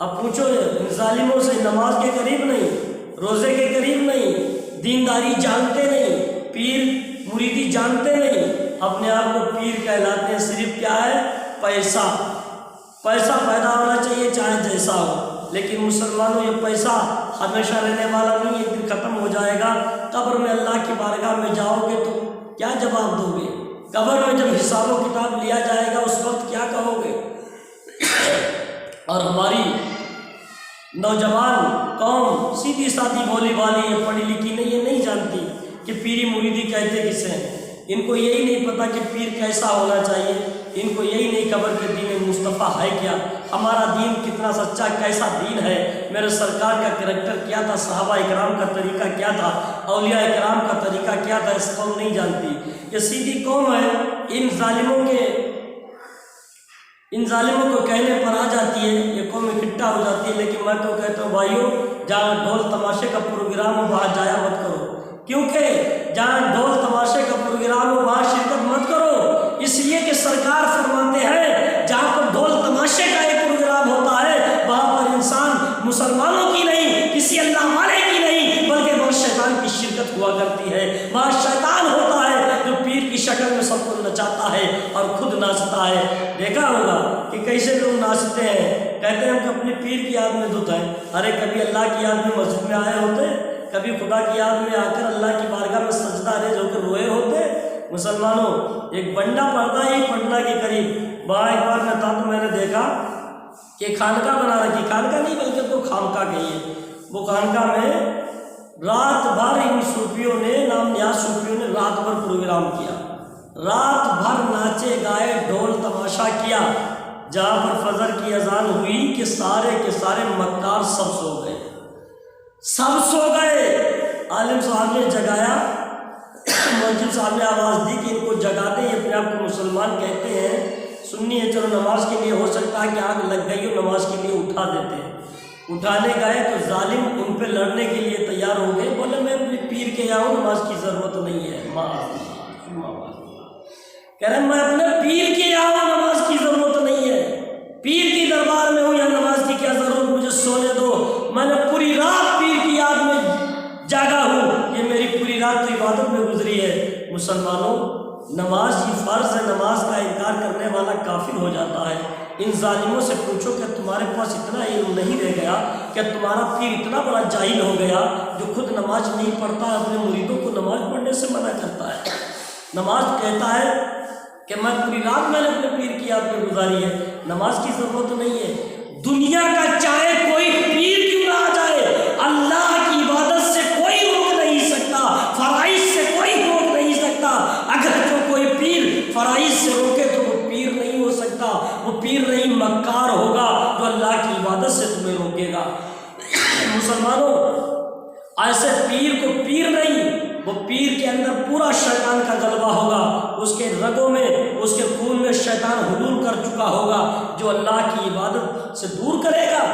اب پوچھو ان ظالموں سے، نماز کے قریب نہیں، روزے کے قریب نہیں، دینداری جانتے نہیں، پیر مریدی جانتے نہیں، اپنے آپ کو پیر کہلاتے ہیں۔ صرف کیا ہے؟ پیسہ پیدا ہونا چاہیے چاہے جیسا ہو، لیکن مسلمانوں یہ پیسہ ہمیشہ رہنے والا نہیں، ایک دن ختم ہو جائے گا۔ قبر میں اللہ کی بارگاہ میں جاؤ گے تو کیا جواب دو گے؟ قبر میں جب حساب و کتاب لیا جائے گا اس وقت کیا کہو گے؟ اور ہماری نوجوان قوم سیدھی سادھی بولی والی ہے، پڑھی لکھی نہیں، یہ نہیں جانتی کہ پیری مریدی کہتے کسے ہیں۔ ان کو یہی نہیں پتا کہ پیر کیسا ہونا چاہیے، ان کو یہی نہیں خبر کہ دین مصطفیٰ ہے کیا، ہمارا دین کتنا سچا کیسا دین ہے، میرے سرکار کا کریکٹر کیا تھا، صحابہ اکرام کا طریقہ کیا تھا، اولیاء اکرام کا طریقہ کیا تھا۔ اس قوم نہیں جانتی، یہ سیدھی قوم ہے، ان ظالموں کو کہنے پر آ جاتی ہے، یہ قوم اکٹھا ہو جاتی ہے۔ لیکن میں تو کہتا ہوں بھائیو، جہاں ڈھول تماشے کا پروگرام ہو وہاں جایا مت کرو، کیونکہ جہاں ڈھول تماشے کا پروگرام ہو وہاں شرکت مت کرو، اس لیے کہ سرکار فرماتے ہیں جہاں پر ڈھول تماشے کا ایک پروگرام ہوتا ہے وہاں پر انسان مسلمانوں کی نہیں، کسی اللہ والے کی نہیں، بلکہ وہاں شیطان کی شرکت ہوا کرتی ہے۔ وہاں شیطان ہوتا ہے جو پیر کی شکل میں سب کو نچاتا ہے اور خود ناچتا ہے۔ دیکھا ہوگا کہ کیسے لوگ ناچتے ہیں، کہتے ہیں ہم کہ اپنے پیر کی یاد میں دھوتا ہے۔ ارے کبھی اللہ کی یاد میں مسجد میں آئے ہوتے، کبھی خدا کی یاد میں آ کر اللہ کی بارگاہ میں سجدہ ریز ہو کر روئے ہوتے؟ مسلمانوں، ایک بندہ پڑھتا ہی پٹنہ کے قریب، وہاں ایک بار میں تھا تو میں نے دیکھا کہ خانقاہ بنا رکھی، خانقاہ نہیں بلکہ تو خامقاہ کہیے، وہ خانقاہ میں رات بھر ان صوفیوں نے، نام نیاز صوفیوں نے رات بھر پروگرام کیا، رات بھر ناچے گائے، ڈھول تماشا کیا، جہاں پر فجر کی اذان ہوئی کہ سارے کے سارے مکار سب سو گئے۔ عالم صاحب نے جگایا، مولوی صاحب نے آواز دی کہ ان کو جگا دیں، یہ اپنے آپ کو مسلمان کہتے ہیں، سنی ہے، چلو نماز کے لیے ہو سکتا ہے کہ آگ لگ گئی ہو، نماز کے لیے اٹھا دیتے ہیں۔ اٹھانے گئے تو ظالم ان پہ لڑنے کے لیے تیار ہو گئے، بولے میں اپنے پیر کے یہاں ہوں، نماز کی ضرورت نہیں ہے۔ کہہ رہے میں اپنے پیر کے یہاں ہوں، نماز کی ضرورت نہیں ہے، پیر کی دربار میں ہوں، یا نماز کی کیا ضرورت، مجھے سونے دو، میں نے پوری رات پیر کی یاد میں جاگا ہوں، یہ میری پوری رات تو عبادت میں گزری ہے۔ مسلمانوں، نماز کی فرض ہے، نماز کا انکار کرنے والا کافر ہو جاتا ہے۔ ان ظالموں سے پوچھو کہ تمہارے پاس اتنا علم نہیں رہ گیا کہ تمہارا پیر اتنا بڑا جاہل ہو گیا جو خود نماز نہیں پڑھتا، اپنے مریدوں کو نماز پڑھنے سے منع کرتا ہے۔ نماز کہتا ہے کہ میں پوری رات میں نے اپنے پیر کی یاد میں گزاری ہے، نماز کی ضرورت نہیں ہے۔ دنیا کا چاہے کوئی پیر کیوں نہ آ جائے، اللہ کی عبادت سے کوئی روک نہیں سکتا، فرائض سے کوئی روک نہیں سکتا۔ اگر جو کوئی پیر فرائض سے روکے تو وہ پیر نہیں ہو سکتا، وہ پیر نہیں، مکار ہوگا جو اللہ کی عبادت سے تمہیں روکے گا۔ مسلمانوں، ایسے پیر کو پیر نہیں، وہ پیر کے اندر پورا شیطان کا غلبہ ہوگا، اس کے رگوں میں، اس کے خون میں شیطان حلول کر چکا ہوگا جو اللہ کی عبادت سے دور کرے گا۔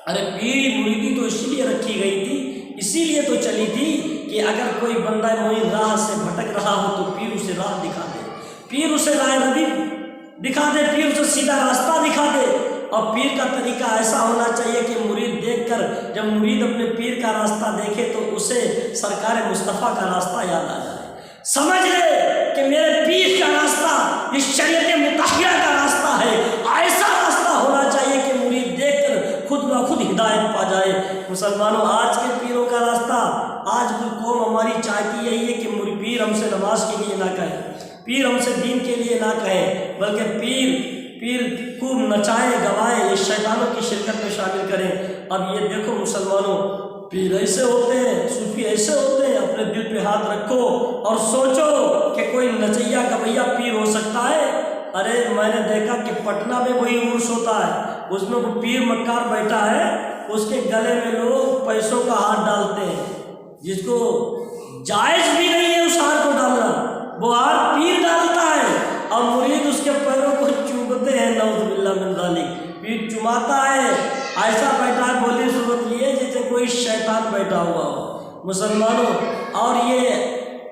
ارے پیر مریدی تو اسی لیے رکھی گئی تھی، اسی لیے تو چلی تھی کہ اگر کوئی بندہ موئی راہ سے بھٹک رہا ہو تو پیر اسے راہ دکھا دے، پیر اسے راہ نبی دکھا دے، پیر اسے سیدھا راستہ دکھا دے۔ اور پیر کا طریقہ ایسا ہونا چاہیے کہ مرید دیکھ کر، جب مرید اپنے پیر کا راستہ دیکھے تو اسے سرکار مصطفیٰ کا راستہ یاد آ جائے، سمجھ لے کہ میرے پیر کا راستہ یہ شریعت مطہرہ کا راستہ ہے۔ ایسا راستہ ہونا چاہیے کہ مرید دیکھ کر خود بخود ہدایت پا جائے۔ مسلمانوں، آج کے پیروں کا راستہ، آج کی قوم ہماری چاہتی یہی ہے کہ پیر ہم سے نماز کے لیے نہ کہے، پیر ہم سے دین کے لیے نہ کہے، بلکہ پیر خوب نچائے گوائے، یہ شیطانوں کی شرکت میں شامل کریں۔ اب یہ دیکھو مسلمانوں، پیر ایسے ہوتے ہیں، صوفی ایسے ہوتے ہیں، اپنے دل پہ ہاتھ رکھو اور سوچو کہ کوئی نچیا گویا پیر ہو سکتا ہے۔ ارے میں نے دیکھا کہ پٹنہ میں وہی عرس ہوتا ہے، اس میں وہ پیر مکار بیٹھا ہے، اس کے گلے میں لوگ پیسوں کا ہار ڈالتے ہیں، جس کو جائز بھی نہیں ہے اس ہار کو ڈالنا، وہ ہار پیر ڈالتا ہے اور مرید اس کے پیروں کو چومتے ہیں، نعوذ باللہ من ذالک، پیر چماتا ہے، ایسا بیٹھا ہے، بولی صورت لیے جیسے کوئی شیطان بیٹھا ہوا ہو۔ مسلمانوں، اور یہ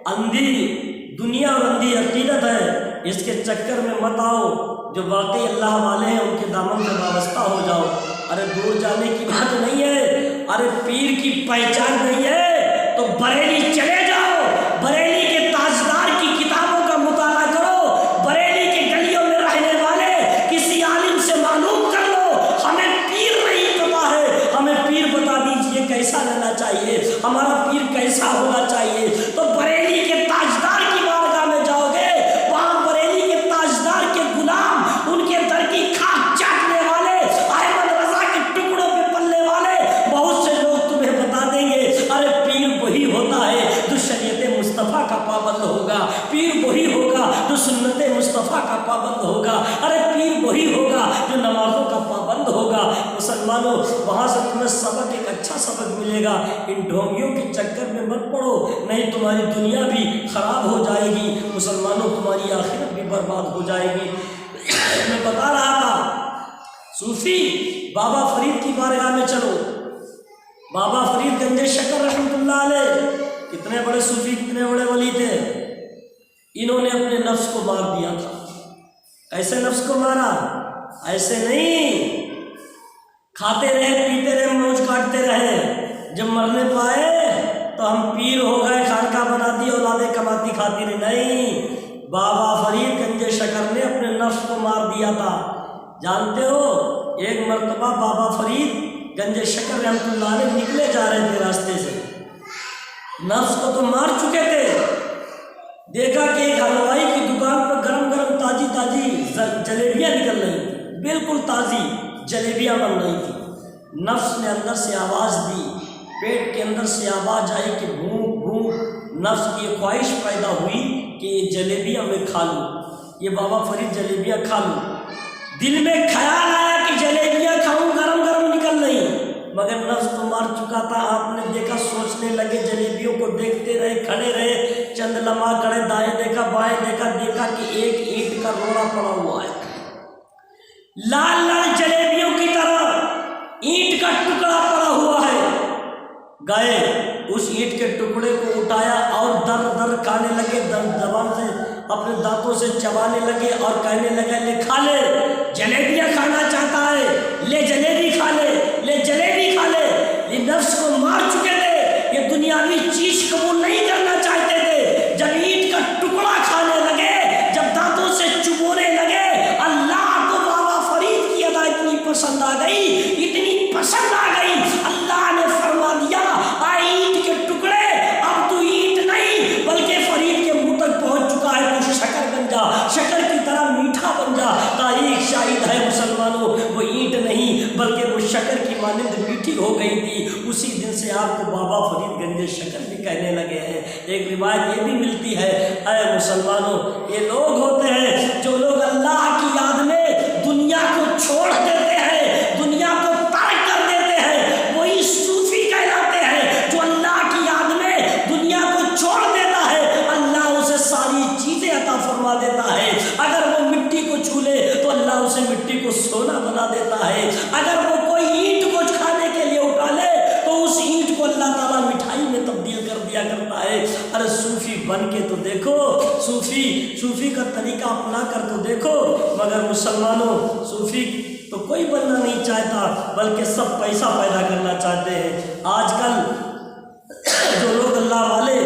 اندھی دنیا اور اندھی عقیدت ہے، اس کے چکر میں مت آؤ، جو واقعی اللہ والے ہیں ان کے دامن سے وابستہ ہو جاؤ۔ ارے دور جانے کی بات نہیں ہے، ارے پیر کی پہچان نہیں ہے تو بریلی چلے جاؤ، بریلی کے تاجدار کی کتابوں کا مطالعہ کرو، بریلی کے گلیوں میں رہنے والے کسی عالم سے معلوم کر لو، ہمیں پیر نہیں پتا ہے، ہمیں پیر بتا دیجئے کیسا رہنا چاہیے، ہمارا پیر کیسا ہونا چاہیے۔ تو بریلی کے تاجدار کی بارگاہ میں جاؤ گے، وہاں بریلی کے تاجدار کے غلام، ان کے در کی کھاک چاٹنے والے، احمد رضا کے ٹکڑوں پہ پلنے والے بہت سے لوگ تمہیں بتا دیں گے ارے پیر وہی ہوتا ہے جو شریعت مصطفیٰ کا پابند ہوگا، پیر وہی ہوگا جو سنت مصطفیٰ کا پابند ہوگا، ارے پیر وہی ہوگا جو نمازوں کا پابند ہوگا۔ مسلمانوں وہاں سے تمہیں سبق، ایک اچھا سبق ملے گا، ان ڈھونگیوں کے چکر میں مت پڑو، نہیں تمہاری دنیا بھی خراب ہو جائے گی، مسلمانوں تمہاری آخرت بھی برباد ہو جائے گی۔ میں بتا رہا تھا صوفی بابا فرید کی بارگاہ میں چلو، بابا فرید گنج شکر رحمۃ اللہ علیہ کتنے بڑے صوفی، کتنے بڑے ولی تھے، انہوں نے اپنے نفس کو مار دیا تھا۔ کیسے نفس کو مارا؟ ایسے نہیں، کھاتے رہے پیتے رہے موج کاٹتے رہے، جب مرنے پائے تو ہم پیر ہو گئے، خانقاہ بنا دی، اولادیں کماتی کھاتی رہی، نہیں، بابا فرید گنج شکر نے اپنے نفس کو مار دیا تھا۔ جانتے ہو ایک مرتبہ بابا فرید گنج شکر رحمۃ اللہ علیہ نکلے جا رہے تھے راستے سے، نفس کو تو مار چکے تھے، دیکھا کہ ایک حلوائی کی دکان پر گرم گرم تازی تازی جلیبیاں نکل رہی تھیں، بالکل تازی جلیبیاں بن رہی تھیں۔ نفس نے اندر سے آواز دی، پیٹ کے اندر سے آواز آئی کہ بھوک بھوک، نفس کی یہ خواہش پیدا ہوئی کہ یہ جلیبیاں میں کھا لوں، یہ بابا فرید جلیبیاں کھا لوں، دل میں خیال آیا کہ جلیبیاں کھاؤں، گرم گرم نکل رہی، مگر نفس تو مار چکا تھا۔ آپ نے دیکھا، سوچنے لگے، جلیبیوں کو دیکھتے رہے، کھڑے رہے، چند لمحہ کھڑے، دائیں دیکھا بائیں دیکھا، دیکھا کہ ایک اینٹ کا روڑا پڑا ہوا ہے، لال لال جلیبیوں کی طرح اینٹ کا ٹکڑا پڑا ہوا ہے۔ گئے اس اینٹ کے ٹکڑے کو اٹھایا اور در در کھانے لگے، زبان سے اپنے دانتوں سے چبانے لگے اور کہنے لگے لے کھا لے، جلیبیاں کھانا چاہتا ہے، لے جلیبی کھا لے، لے جلیبی کھا لے۔ یہ نفس کو مار چکے تھے، یہ دنیاوی چیز قبول نہیں کرنا چاہتے تھے، جب اینٹ کا ٹکڑا کھانے لگے، جب دانتوں سے چبونے لگے، اللہ کو بابا فرید کی ادا اتنی پسند آ گئی، اتنی پسند آ گئی، اللہ نے فرما دیا آئے اینٹ کے ٹکڑے، اب تو اینٹ نہیں بلکہ فرید کے منہ تک پہنچ چکا ہے، تو شکر بن جا، شکر کی طرح میٹھا بن جا۔ تاریخ شاہد ہے مسلمانوں، وہ اینٹ نہیں بلکہ وہ شکر کی مانند میٹھی ہو گئی تھی۔ اسی دن سے آپ کو بابا فرید گنج شکر بھی کہنے لگے ہیں۔ ایک روایت یہ بھی ملتی ہے، اے مسلمانوں، یہ لوگ ہوتے ہیں جو لوگ اللہ کی یاد میں دنیا کو چھوڑ دیتے ہیں، دنیا کو ترک کر دیتے ہیں، وہی صوفی کہلاتے ہیں۔ جو اللہ کی یاد میں دنیا کو چھوڑ دیتا ہے، اللہ اسے ساری چیزیں عطا فرما دیتا ہے۔ اگر وہ مٹی کو چھو لے تو اللہ اسے مٹی کو سونا بنا دیتا ہے۔ اگر وہ کوئی اینٹ کو کھانے کے لیے اٹھا لے تو اس اینٹ کو اللہ تعالیٰ مٹھائی میں تبدیل کر دیا کرتا ہے۔ ارے صوفی بن کے تو دیکھو، صوفی کا طریقہ اپنا کر تو دیکھو۔ مگر مسلمانوں صوفی تو کوئی بننا نہیں چاہتا، بلکہ سب پیسہ پیدا کرنا چاہتے ہیں۔ آج کل جو لوگ اللہ والے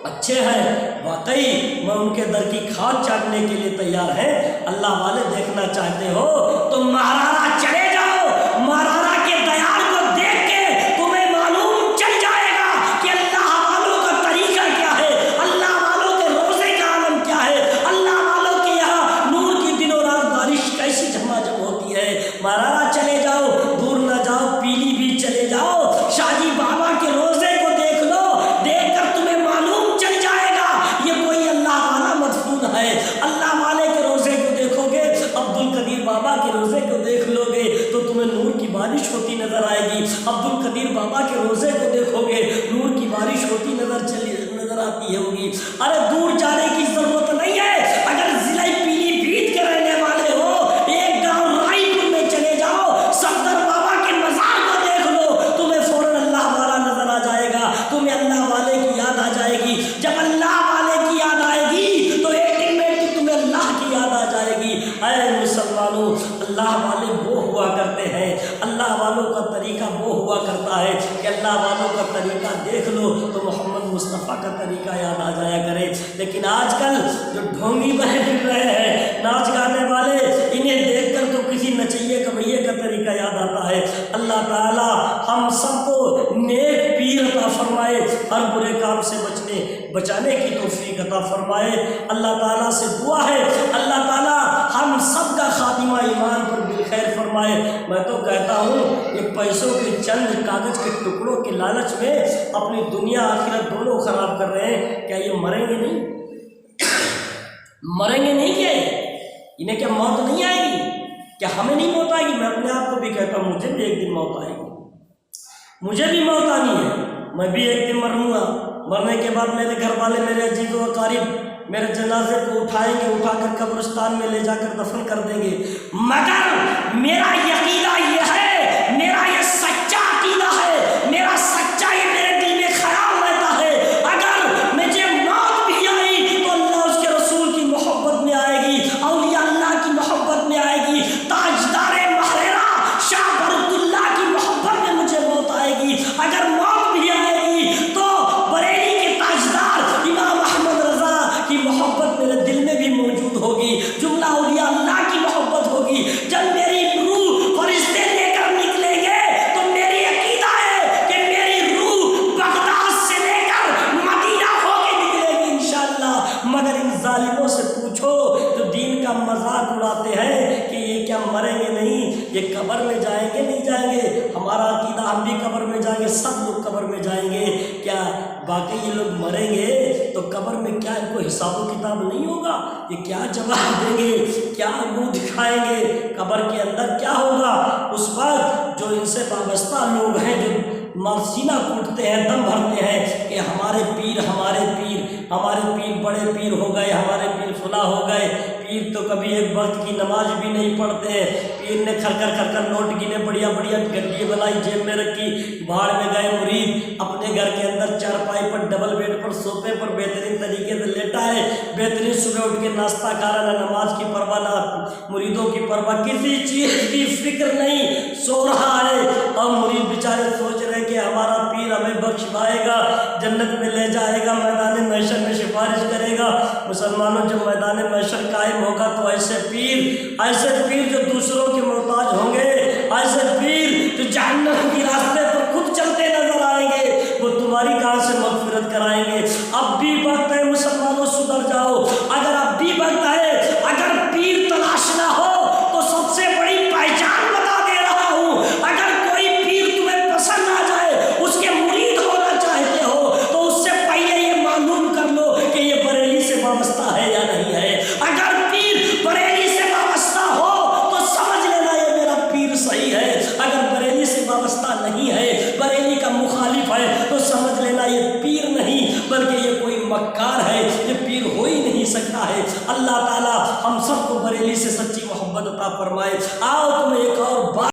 اچھے ہیں، واقعی میں ان کے در کی کھاد چاٹنے کے لیے تیار ہیں۔ اللہ والے دیکھنا چاہتے ہو تو مہارارا چلے جاؤ، مہارارا کے دیار کو دیکھ کے تمہیں معلوم چل جائے گا کہ اللہ والوں کا طریقہ کیا ہے، اللہ والوں کے روزے کا عالم کیا ہے، اللہ والوں کے یہاں نور کی دن و رات بارش کیسی جھماجھم ہوتی ہے۔ مہارارا چلے جاؤ، دور نہ جاؤ، پیلی بھی چلے جاؤ، شاہ جی بابا کے روزے کو دیکھ لو، دیکھ کر تمہیں معلوم چل جائے گا یہ کوئی اللہ والا مدفون ہے۔ اللہ والے کے روزے کو دیکھو گے، عبد القدیر بابا کے روزے کو دیکھ لو گے تو تمہیں نور کی بارش ہوتی نظر آئے گی۔ عبد القدیر بابا کے روزے کو دیکھو گے، نور کی بارش ہوتی نظر آتی ہوگی۔ ارے دور جانے کی ضرورت نہیں ہے، اگر ضلع پیلی بھیت کے رہنے والے ہو، ایک گاؤں رائی پور میں چلے جاؤ، صفدر بابا کے مزار کو دیکھ لو، تمہیں فوراً اللہ والا نظر آ جائے گا، تمہیں اللہ والے کی یاد آ جائے گی۔ جب اللہ والے کی یاد آئے گی تو ایٹومیٹک تمہیں اللہ کی یاد آ جائے گی۔ اے مسلمانوں، اللہ والے وہ ہوا کرتے ہیں، اللہ اللہ والوں کا طریقہ دیکھ لو تو محمد مصطفیٰ کا طریقہ یاد آ جایا کرے۔ لیکن آج کل جو ڈھونگی بنے پھر رہے ہیں ناچ گانے والے، انہیں دیکھ کر تو کسی نچیے کبھیے کا طریقہ یاد آتا ہے۔ اللہ تعالیٰ ہم سب کو نیک پیر عطا فرمائے، ہر برے کام سے بچانے کی توفیق عطا فرمائے۔ اللہ تعالیٰ سے دعا ہے اللہ تعالیٰ ہم سب کا خاتمہ ایمان پر بالخیر فرمائے۔ میں تو کہتا ہوں یہ پیسوں کے چند کاغذ کے ٹکڑوں کے لالچ میں اپنی دنیا آخرت دونوں خراب کر رہے ہیں۔ کیا یہ مریں گے نہیں؟ مریں گے نہیں؟ کیا انہیں کیا موت نہیں آئے گی؟ کیا ہمیں نہیں موت آئے گی؟ میں اپنے آپ کو بھی کہتا ہوں مجھے بھی ایک دن موت آئے گی، مجھے بھی موت آنی ہے، میں بھی ایک دن مروں گا۔ مرنے کے بعد میرے گھر والے، میرے عزیز و اقارب میرے جنازے کو اٹھائیں گے، اٹھا کر قبرستان میں لے جا کر دفن کر دیں گے۔ مگر میرا عقیدہ یہ ہے، میرا یہ سچا عقیدہ ہے، میرا سچا یہ میرے دل میں خیال رہتا ہے، اگر مجھے موت بھی آئی تو اللہ اس کے رسول کی محبت میں آئے گی، اولیاء اللہ کی محبت میں آئے گی، تاجدار مہرہ شاہ برد اللہ کی محبت میں مجھے موت آئے گی۔ اگر موت بھی آئے گی تو بریلی کے تاجدار امام احمد رضا کی محبت میرے دل میں بھی موجود ہوگی، جملہ اولیاء اللہ کی محبت ہوگی۔ جب میری روح فرشتے لے کر نکلیں گے تو میری عقیدہ ہے کہ میری روح بغداد سے لے کر مدینہ ہو کے نکلے گی انشاءاللہ۔ مگر ان ظالموں سے پوچھو جو دین کا مذاق اڑاتے ہیں کہ یہ کیا مریں گے نہیں، یہ قبر میں جائیں گے نہیں جائیں گے؟ ہمارا عقیدہ ہم بھی قبر میں جائیں گے، سب لوگ قبر میں جائیں گے۔ کیا باقی یہ لوگ مریں گے تو قبر میں کیا ان کو حساب و کتاب نہیں ہوگا؟ یہ کیا جواب دیں گے، کیا منہ دکھائیں گے؟ قبر کے اندر کیا ہوگا؟ اس وقت جو ان سے وابستہ لوگ ہیں جو سینہ کوٹتے ہیں، دم بھرتے ہیں کہ ہمارے پیر بڑے پیر ہو گئے، ہمارے پیر فلاں ہو گئے، پیر تو کبھی ایک وقت کی نماز بھی نہیں پڑھتے ہیں، پیر نے کھر کر نوٹ گنے، بڑھیا گڈی بنائی، جیب میں رکھی، باہر میں گئے مرید اپنے گھر کے اندر چارپائی پر، ڈبل بیڈ پر، صوفے پر بہترین طریقے سے لیٹا ہے، بہترین صبح اٹھ کے ناشتہ کھا رہا، نہ نماز کی پرواہ نہ مریدوں کی پرواہ، کسی چیز کی فکر نہیں، سو رہا ہے۔ اور مرید بیچارے سوچ رہے کہ ہمارا پیر ہمیں بخشوائے گا، جنت میں لے جائے گا، میدان محشر میں سفارش کرے گا۔ مسلمانوں جب میدان محشر قائم ہوگا تو ایسے پیر جو دوسروں کے محتاج ہوں گے، ایسے پیر جو جہنم کی راستے پر خود چلتے نظر آئیں گے، وہ تمہاری کہاں سے مغفرت کرائیں گے؟ اب بھی وقت ہے مسلمانوں، سدھر جاؤ۔ اگر اب بھی وقت ہے، اگر پیر تلاش نہ ہو تو سب سے بڑی پہچان بتا دے رہا ہوں، اگر کوئی پیر تمہیں پسند آ جائے، اس کے مرید ہونا چاہتے ہو تو اس سے پہلے یہ معلوم کر لو کہ یہ بریلی سے وابستہ ہے یا نہیں ہے۔ اگر پیر بریلی سے وابستہ ہو تو سمجھ لینا یہ میرا پیر صحیح ہے، اگر بریلی سے وابستہ نہیں ہے، بریلی کا مخالف ہے، تو سمجھ لینا یہ پیر نہیں بلکہ یہ کوئی مکار ہے، یہ پیر ہو ہی نہیں سکتا ہے۔ اللہ تعالی ہم سب کو بریلی سے سچی محبت عطا فرمائے۔ آؤ تمہیں ایک اور بات